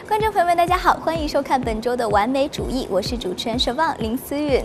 观众朋友们，大家好，欢迎收看本周的完美主义，我是主持人守望林思韵。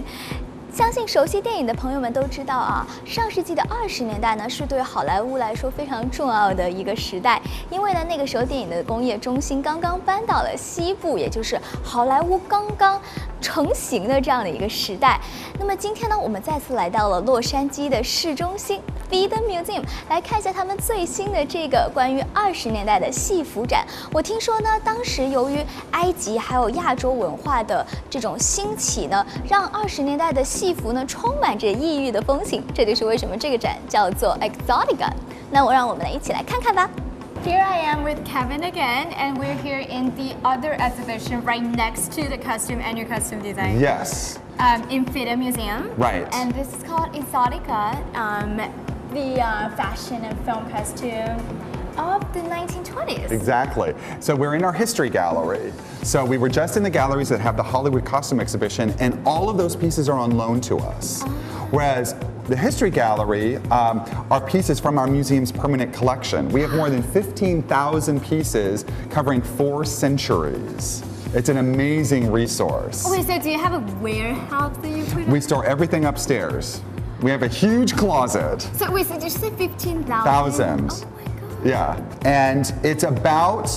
相信熟悉电影的朋友们都知道啊，上世纪的20年代呢，是对好莱坞来说非常重要的一个时代，因为呢，那个时候电影的工业中心刚刚搬到了西部，也就是好莱坞刚刚成型的这样的一个时代。那么今天呢，我们再次来到了洛杉矶的市中心 Fidm Museum， 来看一下他们最新的这个关于20年代的戏服展。我听说呢，当时由于埃及还有亚洲文化的这种兴起呢，让20年代的戏服呢充满着异域的风情，这就是为什么这个展叫做 Exotica。那让我们来一起来看看吧。Here I am with Kevin again, and we're here in the other exhibition right next to the costume and your costume design. Yes. In Fidm Museum. Right. And this is called Exotica, the fashion and film costume of the 1920s. Exactly. So we're in our history gallery. So we were just in the galleries that have the Hollywood costume exhibition, and all of those pieces are on loan to us. Whereas the history gallery are pieces from our museum's permanent collection. We have more than 15,000 pieces covering 4 centuries. It's an amazing resource. Wait, so do you have a warehouse that you put in? We store everything upstairs. We have a huge closet. So wait, so did you say 15,000? Thousands. Oh my God. Yeah, and it's about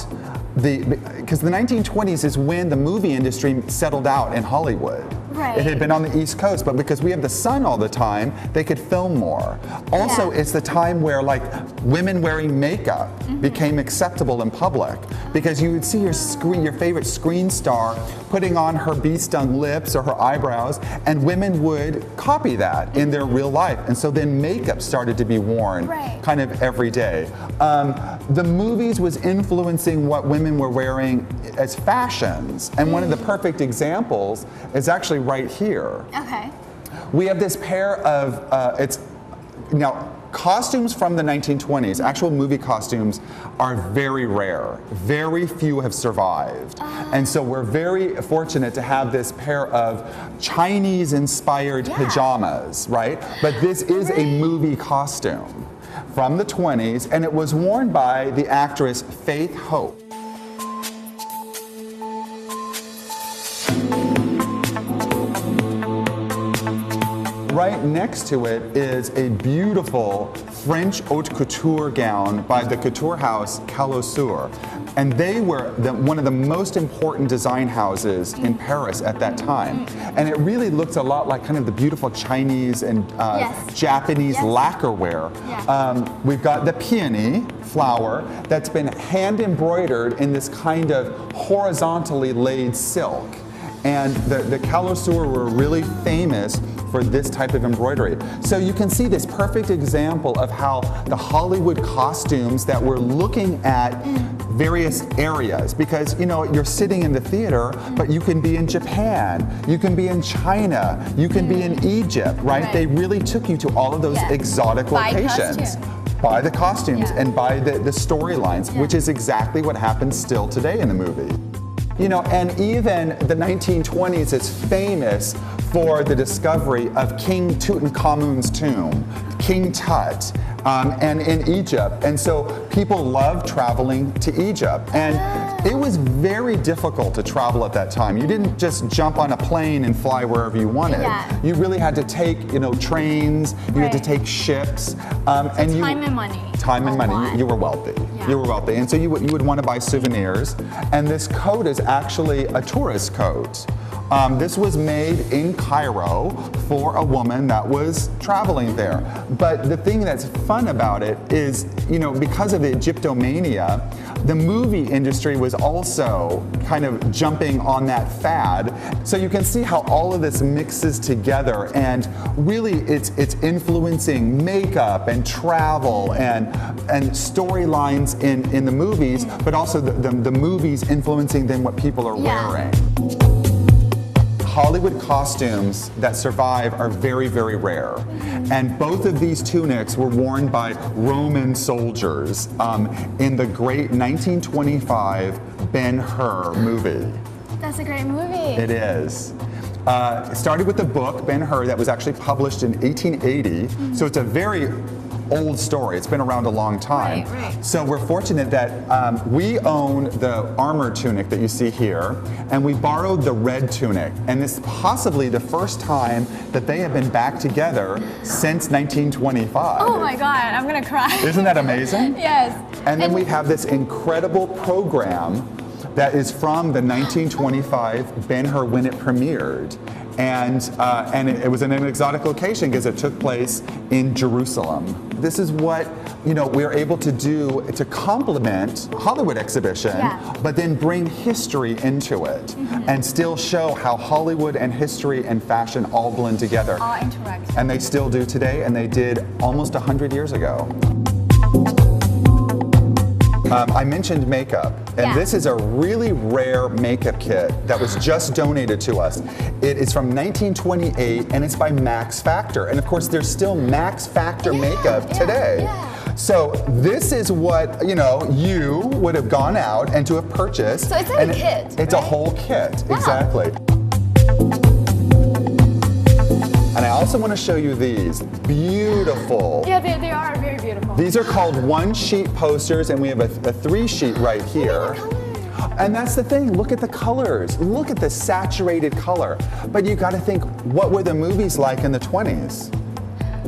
because the 1920s is when the movie industry settled out in Hollywood. Right. It had been on the East Coast, but because we have the sun all the time, they could film more. Also, it's the time where like women wearing makeup became acceptable in public, because you would see your favorite screen star putting on her bee-stung lips or her eyebrows, and women would copy that in their real life. And so then makeup started to be worn kind of every day. The movies was influencing what women were wearing as fashions, and one of the perfect examples is actually right here. Okay. We have this pair of costumes from the 1920s, actual movie costumes, are very rare. Very few have survived. And so we're very fortunate to have this pair of Chinese-inspired pajamas, right? But this is a movie costume from the 20s, and it was worn by the actress Faith Hope. Right next to it is a beautiful French haute couture gown by the couture house Calossure. And they were one of the most important design houses in Paris at that time. And it really looks a lot like kind of the beautiful Chinese and Japanese lacquerware. We've got the peony flower that's been hand embroidered in this kind of horizontally laid silk. And the Calossure were really famous for this type of embroidery. So you can see this perfect example of how the Hollywood costumes that we're looking at various areas, because you're sitting in the theater, but you can be in Japan, you can be in China, you can be in Egypt, right? They really took you to all of those exotic locations. By the costumes and by the storylines, which is exactly what happens still today in the movie. And even the 1920s is famous for the discovery of King Tutankhamun's tomb, King Tut, and in Egypt. And so people love traveling to Egypt. And it was very difficult to travel at that time. You didn't just jump on a plane and fly wherever you wanted. You really had to take, trains, you had to take ships. Time and money. Time and money. You were wealthy. You were wealthy. And so you would want to buy souvenirs. And this coat is actually a tourist coat. This was made in Cairo for a woman that was traveling there. But the thing that's fun about it is, because of the Egyptomania, the movie industry was also kind of jumping on that fad. So you can see how all of this mixes together, and really it's influencing makeup and travel and storylines in the movies, but also the movies influencing then what people are wearing. Hollywood costumes that survive are very, very rare. And both of these tunics were worn by Roman soldiers in the great 1925 Ben-Hur movie. That's a great movie. It is. It started with the book Ben-Hur that was actually published in 1880. So it's a very old story. It's been around a long time. Right. So we're fortunate that we own the armor tunic that you see here, and we borrowed the red tunic. And this is possibly the first time that they have been back together since 1925. Oh my God, I'm gonna cry. Isn't that amazing? Yes. And then we have this incredible program that is from the 1925 Ben-Hur when it premiered. And it was in an exotic location because it took place in Jerusalem. This is what we're able to do to complement Hollywood exhibition, but then bring history into it and still show how Hollywood and history and fashion all blend together. All interact. And they still do today, and they did almost 100 years ago. I mentioned makeup, and this is a really rare makeup kit that was just donated to us. It is from 1928, and it's by Max Factor. And of course, there's still Max Factor makeup today. So this is what, you would have gone out and to have purchased. So it's like a kit, It's a whole kit, exactly. And I also want to show you these. Beautiful. Yeah, they are very beautiful. These are called one-sheet posters, and we have a three-sheet right here. And that's the thing, look at the colors. Look at the saturated color. But you got to think, what were the movies like in the 20s?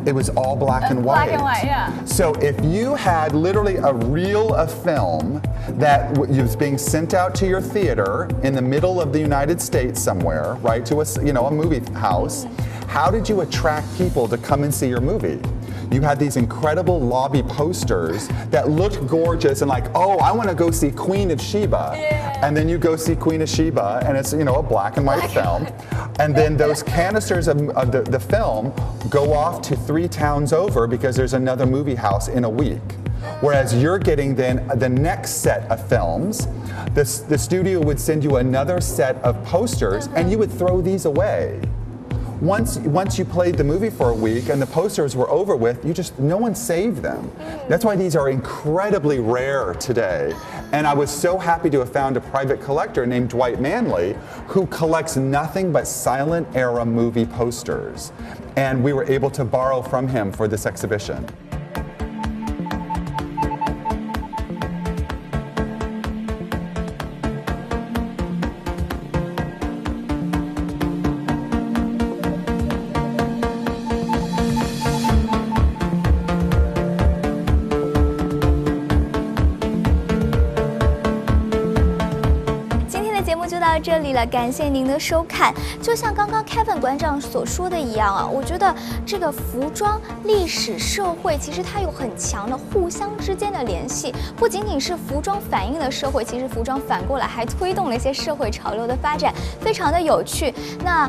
It was all black and white. Black and white, yeah. So if you had literally a reel of film that was being sent out to your theater in the middle of the United States somewhere, right, to a movie house, how did you attract people to come and see your movie? You had these incredible lobby posters that looked gorgeous and like, oh, I want to go see Queen of Sheba. And then you go see Queen of Sheba, and it's a black and white film. And then those canisters of the film go off to 3 towns over because there's another movie house in a week. Whereas you're getting then the next set of films, the studio would send you another set of posters, and you would throw these away. Once you played the movie for a week and the posters were over with, no one saved them. That's why these are incredibly rare today. And I was so happy to have found a private collector named Dwight Manley who collects nothing but silent era movie posters. And we were able to borrow from him for this exhibition.就到这里了，感谢您的收看。就像刚刚 Kevin 馆长所说的一样啊，我觉得这个服装、历史、社会，其实它有很强的互相之间的联系。不仅仅是服装反映了社会，其实服装反过来还推动了一些社会潮流的发展，非常的有趣。那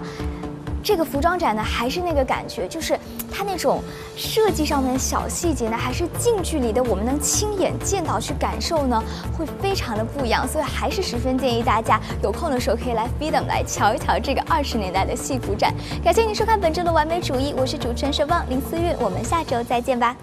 这个服装展呢，还是那个感觉，就是它那种设计上面的小细节呢，还是近距离的，我们能亲眼见到去感受呢，会非常的不一样。所以还是十分建议大家有空的时候可以来 Fidm 来瞧一瞧这个20年代的戏服展。感谢您收看本周的完美主义，我是主持人佘旺林思韵，我们下周再见吧。